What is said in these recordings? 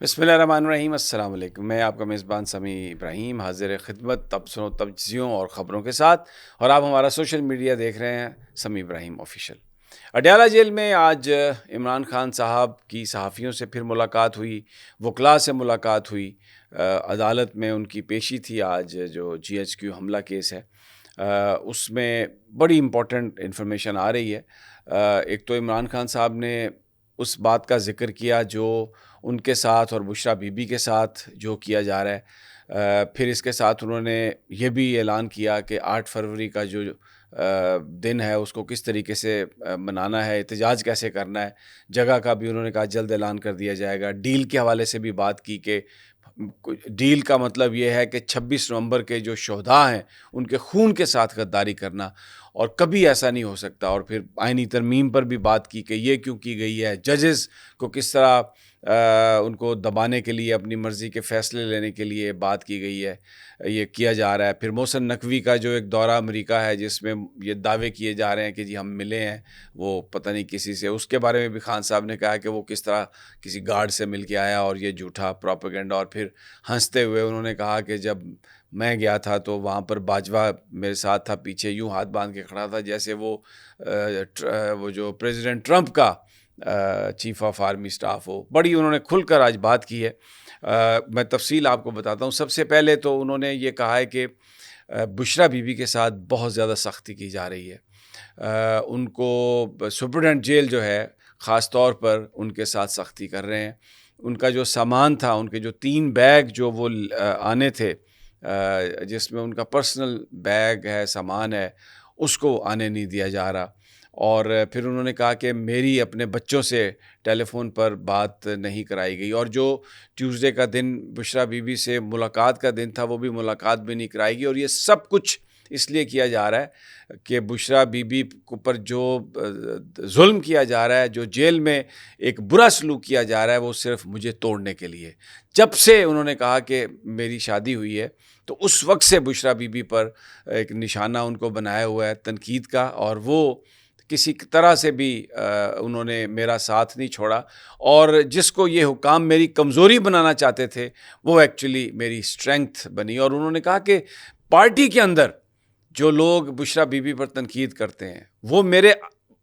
بسم اللہ الرحمن الرحیم۔ السلام علیکم، میں آپ کا میزبان سمیع ابراہیم حاضر خدمت تبصروں تجزیوں اور خبروں کے ساتھ، اور آپ ہمارا سوشل میڈیا دیکھ رہے ہیں سمیع ابراہیم آفیشیل۔ اڈیالہ جیل میں آج عمران خان صاحب کی صحافیوں سے پھر ملاقات ہوئی، وکلاء سے ملاقات ہوئی، عدالت میں ان کی پیشی تھی آج۔ جو GHQ حملہ کیس ہے اس میں بڑی امپورٹنٹ انفارمیشن آ رہی ہے۔ ایک تو عمران خان صاحب نے اس بات کا ذکر کیا جو ان کے ساتھ اور بشریٰ بی بی کے ساتھ جو کیا جا رہا ہے، پھر اس کے ساتھ انہوں نے یہ بھی اعلان کیا کہ 8 فروری کا جو دن ہے اس کو کس طریقے سے منانا ہے، احتجاج کیسے کرنا ہے، جگہ کا بھی انہوں نے کہا جلد اعلان کر دیا جائے گا۔ ڈیل کے حوالے سے بھی بات کی کہ ڈیل کا مطلب یہ ہے کہ 26 نومبر کے جو شہداء ہیں ان کے خون کے ساتھ غداری کرنا، اور کبھی ایسا نہیں ہو سکتا۔ اور پھر آئینی ترمیم پر بھی بات کی کہ یہ کیوں کی گئی ہے، ججز کو کس طرح ان کو دبانے کے لیے، اپنی مرضی کے فیصلے لینے کے لیے بات کی گئی ہے، یہ کیا جا رہا ہے۔ پھر محسن نقوی کا جو ایک دورہ امریکہ ہے جس میں یہ دعوے کیے جا رہے ہیں کہ جی ہم ملے ہیں وہ پتہ نہیں کسی سے، اس کے بارے میں بھی خان صاحب نے کہا کہ وہ کس طرح کسی گارڈ سے مل کے آیا، اور یہ جھوٹا پروپیگنڈا۔ اور پھر ہنستے ہوئے انہوں نے کہا کہ جب میں گیا تھا تو وہاں پر باجوہ میرے ساتھ تھا، پیچھے یوں ہاتھ باندھ کے کھڑا تھا جیسے وہ جو پریزیڈنٹ ٹرمپ کا چیف آف آرمی سٹاف ہو۔ بڑی انہوں نے کھل کر آج بات کی ہے۔ میں تفصیل آپ کو بتاتا ہوں۔ سب سے پہلے تو انہوں نے یہ کہا ہے کہ بشریٰ بی بی کے ساتھ بہت زیادہ سختی کی جا رہی ہے۔ ان کو سپرڈنٹ جیل جو ہے خاص طور پر ان کے ساتھ سختی کر رہے ہیں۔ ان کا جو سامان تھا، ان کے جو 3 بیگ جو وہ آنے تھے، جس میں ان کا پرسنل بیگ ہے، سامان ہے، اس کو آنے نہیں دیا جا رہا۔ اور پھر انہوں نے کہا کہ میری اپنے بچوں سے ٹیلی فون پر بات نہیں کرائی گئی، اور جو ٹیوزڈے کا دن بشریٰ بی بی سے ملاقات کا دن تھا وہ بھی ملاقات بھی نہیں کرائی گئی۔ اور یہ سب کچھ اس لیے کیا جا رہا ہے کہ بشریٰ بی بی پر جو ظلم کیا جا رہا ہے، جو جیل میں ایک برا سلوک کیا جا رہا ہے، وہ صرف مجھے توڑنے کے لیے۔ جب سے انہوں نے کہا کہ میری شادی ہوئی ہے تو اس وقت سے بشریٰ بی بی پر ایک نشانہ ان کو بنایا ہوا ہے تنقید کا، اور وہ کسی طرح سے بھی انہوں نے میرا ساتھ نہیں چھوڑا۔ اور جس کو یہ حکام میری کمزوری بنانا چاہتے تھے وہ ایکچولی میری اسٹرینگتھ بنی۔ اور انہوں نے کہا کہ پارٹی کے اندر جو لوگ بشریٰ بی بی پر تنقید کرتے ہیں وہ میرے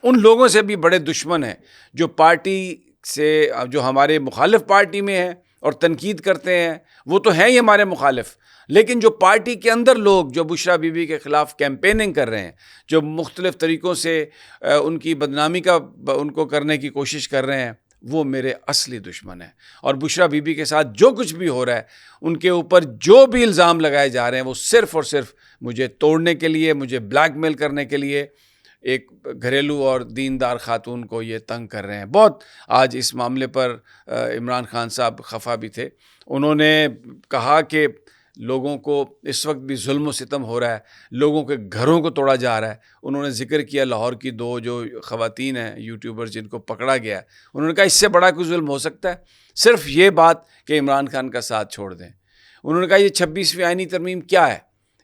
ان لوگوں سے بھی بڑے دشمن ہیں جو پارٹی سے، جو ہمارے مخالف پارٹی میں ہیں اور تنقید کرتے ہیں، وہ تو ہیں ہی ہمارے مخالف، لیکن جو پارٹی کے اندر لوگ جو بشریٰ بی بی کے خلاف کیمپیننگ کر رہے ہیں، جو مختلف طریقوں سے ان کی بدنامی کا ان کو کرنے کی کوشش کر رہے ہیں، وہ میرے اصلی دشمن ہیں۔ اور بشریٰ بی بی کے ساتھ جو کچھ بھی ہو رہا ہے، ان کے اوپر جو بھی الزام لگائے جا رہے ہیں، وہ صرف اور صرف مجھے توڑنے کے لیے، مجھے بلیک میل کرنے کے لیے، ایک گھریلو اور دیندار خاتون کو یہ تنگ کر رہے ہیں۔ بہت آج اس معاملے پر عمران خان صاحب خفا بھی تھے۔ انہوں نے کہا کہ لوگوں کو اس وقت بھی ظلم و ستم ہو رہا ہے، لوگوں کے گھروں کو توڑا جا رہا ہے۔ انہوں نے ذکر کیا لاہور کی 2 جو خواتین ہیں یوٹیوبر جن کو پکڑا گیا ہے، انہوں نے کہا اس سے بڑا کوئی ظلم ہو سکتا ہے؟ صرف یہ بات کہ عمران خان کا ساتھ چھوڑ دیں۔ انہوں نے کہا یہ 26ویں آئینی ترمیم کیا ہے؟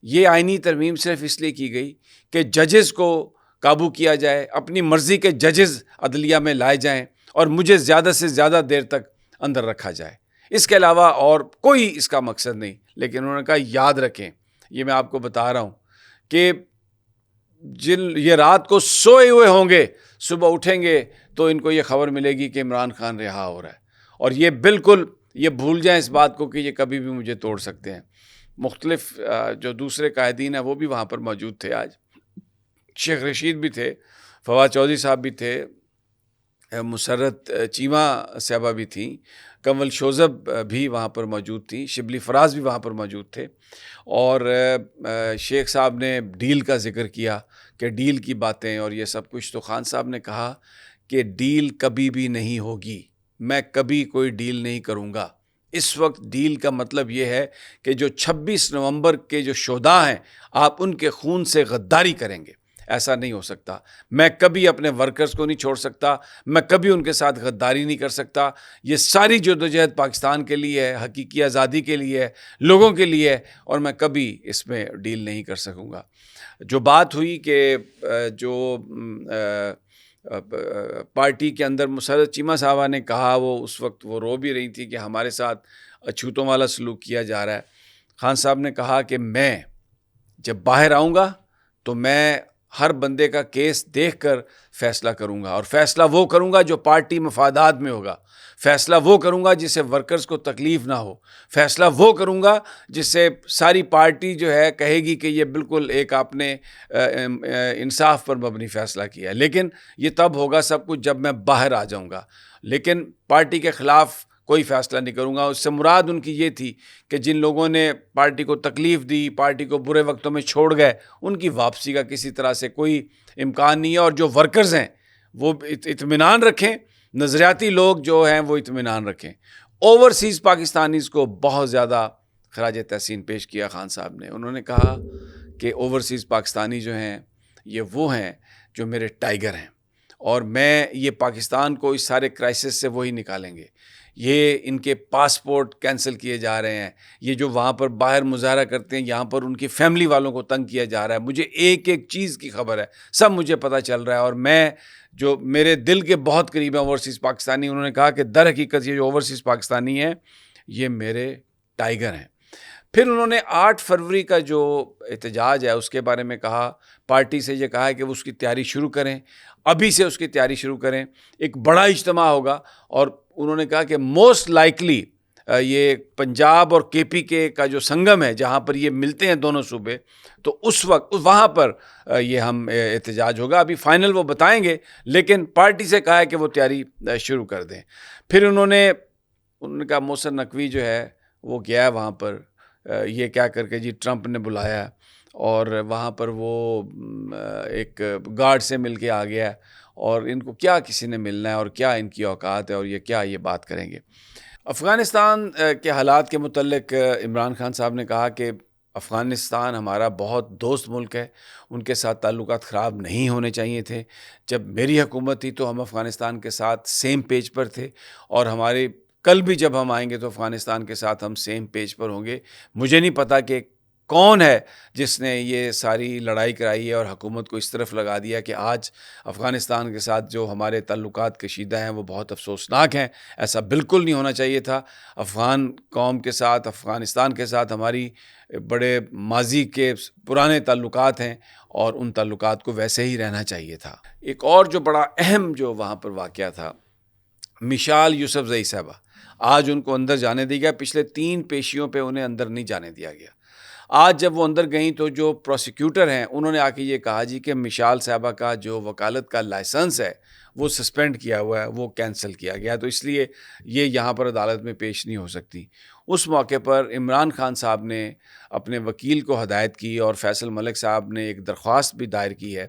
یہ آئینی ترمیم صرف اس لیے کی گئی کہ ججز کو قابو کیا جائے، اپنی مرضی کے ججز عدلیہ میں لائے جائیں، اور مجھے زیادہ سے زیادہ دیر تک اندر رکھا جائے۔ اس کے علاوہ اور کوئی اس کا مقصد نہیں۔ لیکن انہوں نے کہا یاد رکھیں، یہ میں آپ کو بتا رہا ہوں کہ جن یہ رات کو سوئے ہوئے ہوں گے، صبح اٹھیں گے تو ان کو یہ خبر ملے گی کہ عمران خان رہا ہو رہا ہے، اور یہ بالکل یہ بھول جائیں اس بات کو کہ یہ کبھی بھی مجھے توڑ سکتے ہیں۔ مختلف جو دوسرے قائدین ہیں وہ بھی وہاں پر موجود تھے آج۔ شیخ رشید بھی تھے، فواد چودھری صاحب بھی تھے، مسرت چیمہ صاحبہ بھی تھیں، کنول شوذب بھی وہاں پر موجود تھیں، شبلی فراز بھی وہاں پر موجود تھے۔ اور شیخ صاحب نے ڈیل کا ذکر کیا کہ ڈیل کی باتیں اور یہ سب کچھ، تو خان صاحب نے کہا کہ ڈیل کبھی بھی نہیں ہوگی، میں کبھی کوئی ڈیل نہیں کروں گا۔ اس وقت ڈیل کا مطلب یہ ہے کہ جو 26 نومبر کے جو شہداء ہیں، آپ ان کے خون سے غداری کریں گے، ایسا نہیں ہو سکتا۔ میں کبھی اپنے ورکرز کو نہیں چھوڑ سکتا، میں کبھی ان کے ساتھ غداری نہیں کر سکتا۔ یہ ساری جدوجہد پاکستان کے لیے ہے، حقیقی آزادی کے لیے ہے، لوگوں کے لیے ہے، اور میں کبھی اس میں ڈیل نہیں کر سکوں گا۔ جو بات ہوئی کہ جو پارٹی کے اندر مسرت چیمہ صاحبہ نے کہا، وہ اس وقت وہ رو بھی رہی تھی کہ ہمارے ساتھ اچھوتوں والا سلوک کیا جا رہا ہے. خان صاحب نے کہا کہ میں جب باہر آؤں گا تو میں ہر بندے کا کیس دیکھ کر فیصلہ کروں گا، اور فیصلہ وہ کروں گا جو پارٹی مفادات میں ہوگا، فیصلہ وہ کروں گا جس سے ورکرز کو تکلیف نہ ہو، فیصلہ وہ کروں گا جس سے ساری پارٹی جو ہے کہے گی کہ یہ بالکل ایک آپ نے انصاف پر مبنی فیصلہ کیا ہے. لیکن یہ تب ہوگا سب کچھ جب میں باہر آ جاؤں گا، لیکن پارٹی کے خلاف کوئی فیصلہ نہیں کروں گا. اس سے مراد ان کی یہ تھی کہ جن لوگوں نے پارٹی کو تکلیف دی، پارٹی کو برے وقتوں میں چھوڑ گئے، ان کی واپسی کا کسی طرح سے کوئی امکان نہیں ہے. اور جو ورکرز ہیں وہ اطمینان رکھیں، نظریاتی لوگ جو ہیں وہ اطمینان رکھیں. اوورسیز پاکستانیز کو بہت زیادہ خراج تحسین پیش کیا خان صاحب نے. انہوں نے کہا کہ اوورسیز پاکستانی جو ہیں یہ وہ ہیں جو میرے ٹائیگر ہیں، اور میں یہ پاکستان کو اس سارے کرائسس سے وہی نکالیں گے. یہ ان کے پاسپورٹ کینسل کیے جا رہے ہیں، یہ جو وہاں پر باہر مظاہرہ کرتے ہیں یہاں پر ان کی فیملی والوں کو تنگ کیا جا رہا ہے. مجھے ایک ایک چیز کی خبر ہے، سب مجھے پتہ چل رہا ہے، اور میں جو میرے دل کے بہت قریب ہیں اوورسیز پاکستانی. انہوں نے کہا کہ در حقیقت یہ جو اوورسیز پاکستانی ہیں یہ میرے ٹائیگر ہیں. پھر انہوں نے 8 فروری کا جو احتجاج ہے اس کے بارے میں کہا، پارٹی سے یہ کہا ہے کہ وہ اس کی تیاری شروع کریں، ابھی سے اس کی تیاری شروع کریں. ایک بڑا اجتماع ہوگا، اور انہوں نے کہا کہ موسٹ لائکلی یہ پنجاب اور کے پی کے کا جو سنگم ہے جہاں پر یہ ملتے ہیں دونوں صوبے، تو اس وقت وہاں پر یہ ہم احتجاج ہوگا. ابھی فائنل وہ بتائیں گے، لیکن پارٹی سے کہا ہے کہ وہ تیاری شروع کر دیں. پھر انہوں نے کہا محسن نقوی جو ہے وہ گیا ہے وہاں پر، یہ کیا کر کے جی ٹرمپ نے بلایا، اور وہاں پر وہ ایک گارڈ سے مل کے آ گیا، اور ان کو کیا کسی نے ملنا ہے اور کیا ان کی اوقات ہے، اور یہ کیا یہ بات کریں گے. افغانستان کے حالات کے متعلق عمران خان صاحب نے کہا کہ افغانستان ہمارا بہت دوست ملک ہے، ان کے ساتھ تعلقات خراب نہیں ہونے چاہیے تھے. جب میری حکومت تھی تو ہم افغانستان کے ساتھ سیم پیج پر تھے، اور ہمارے کل بھی جب ہم آئیں گے تو افغانستان کے ساتھ ہم سیم پیج پر ہوں گے. مجھے نہیں پتا کہ کون ہے جس نے یہ ساری لڑائی کرائی ہے اور حکومت کو اس طرف لگا دیا کہ آج افغانستان کے ساتھ جو ہمارے تعلقات کشیدہ ہیں وہ بہت افسوسناک ہیں. ایسا بالکل نہیں ہونا چاہیے تھا. افغان قوم کے ساتھ، افغانستان کے ساتھ ہماری بڑے ماضی کے پرانے تعلقات ہیں، اور ان تعلقات کو ویسے ہی رہنا چاہیے تھا. ایک اور جو بڑا اہم جو وہاں پر واقعہ تھا، مشال یوسفزئی صاحبہ، آج ان کو اندر جانے دیا گیا. پچھلے 3 پیشیوں پہ انہیں اندر نہیں جانے دیا گیا. آج جب وہ اندر گئیں تو جو پروسیکیوٹر ہیں انہوں نے آ کے یہ کہا جی کہ مشال صاحبہ کا جو وکالت کا لائسنس ہے وہ سسپینڈ کیا ہوا ہے، وہ کینسل کیا گیا، تو اس لیے یہ یہاں پر عدالت میں پیش نہیں ہو سکتی. اس موقع پر عمران خان صاحب نے اپنے وکیل کو ہدایت کی، اور فیصل ملک صاحب نے ایک درخواست بھی دائر کی ہے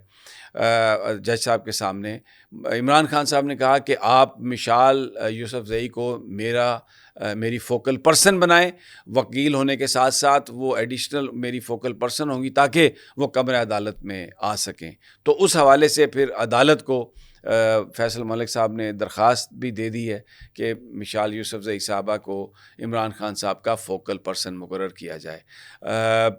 جج صاحب کے سامنے. عمران خان صاحب نے کہا کہ آپ مشال یوسفزئی کو میری فوکل پرسن بنائیں، وکیل ہونے کے ساتھ ساتھ وہ ایڈیشنل میری فوکل پرسن ہوں گی تاکہ وہ کمرہ عدالت میں آ سکیں. تو اس حوالے سے پھر عدالت کو فیصل ملک صاحب نے درخواست بھی دے دی ہے کہ مشال یوسفزئی صاحبہ کو عمران خان صاحب کا فوکل پرسن مقرر کیا جائے.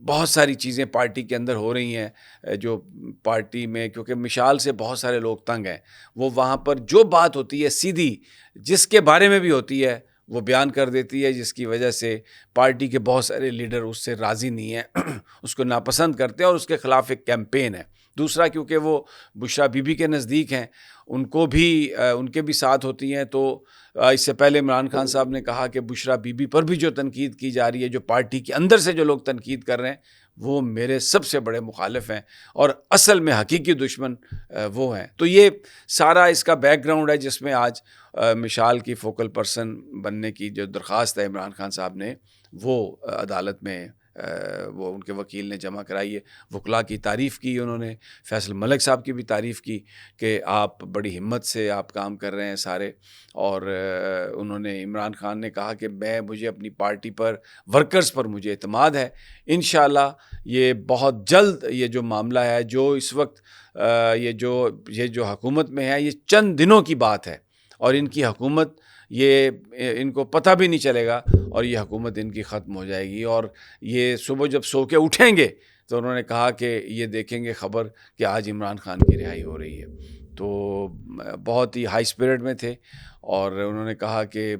بہت ساری چیزیں پارٹی کے اندر ہو رہی ہیں جو پارٹی میں، کیونکہ مشال سے بہت سارے لوگ تنگ ہیں، وہ وہاں پر جو بات ہوتی ہے سیدھی جس کے بارے میں بھی ہوتی ہے وہ بیان کر دیتی ہے، جس کی وجہ سے پارٹی کے بہت سارے لیڈر اس سے راضی نہیں ہیں، اس کو ناپسند کرتے ہیں، اور اس کے خلاف ایک کیمپین ہے. دوسرا کیونکہ وہ بشرا بی بی کے نزدیک ہیں، ان کے بھی ساتھ ہوتی ہیں. تو اس سے پہلے عمران خان صاحب نے کہا کہ بشرا بی بی پر بھی جو تنقید کی جا رہی ہے، جو پارٹی کے اندر سے جو لوگ تنقید کر رہے ہیں، وہ میرے سب سے بڑے مخالف ہیں، اور اصل میں حقیقی دشمن وہ ہیں. تو یہ سارا اس کا بیک گراؤنڈ ہے جس میں آج مشال کی فوکل پرسن بننے کی جو درخواست ہے عمران خان صاحب نے، وہ عدالت میں وہ ان کے وکیل نے جمع کرائی ہے. وکلاء کی تعریف کی انہوں نے، فیصل ملک صاحب کی بھی تعریف کی کہ آپ بڑی ہمت سے آپ کام کر رہے ہیں سارے. اور انہوں نے عمران خان نے کہا کہ مجھے اپنی پارٹی پر، ورکرز پر مجھے اعتماد ہے. انشاءاللہ یہ بہت جلد یہ جو معاملہ ہے، جو اس وقت یہ جو حکومت میں ہے، یہ چند دنوں کی بات ہے، اور ان کی حکومت یہ ان کو پتہ بھی نہیں چلے گا، اور یہ حکومت ان کی ختم ہو جائے گی. اور یہ صبح جب سو کے اٹھیں گے تو انہوں نے کہا کہ یہ دیکھیں گے خبر کہ آج عمران خان کی رہائی ہو رہی ہے. تو بہت ہی ہائی اسپرٹ میں تھے، اور انہوں نے کہا کہ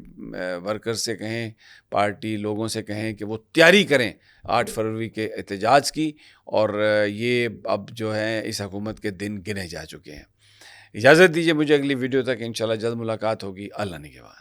ورکرز سے کہیں، پارٹی لوگوں سے کہیں کہ وہ تیاری کریں 8 فروری کے احتجاج کی، اور یہ اب جو ہے اس حکومت کے دن گنے جا چکے ہیں۔ اجازت دیجیے مجھے، اگلی ویڈیو تک انشاءاللہ جلد ملاقات ہوگی۔ اللہ نگہبان۔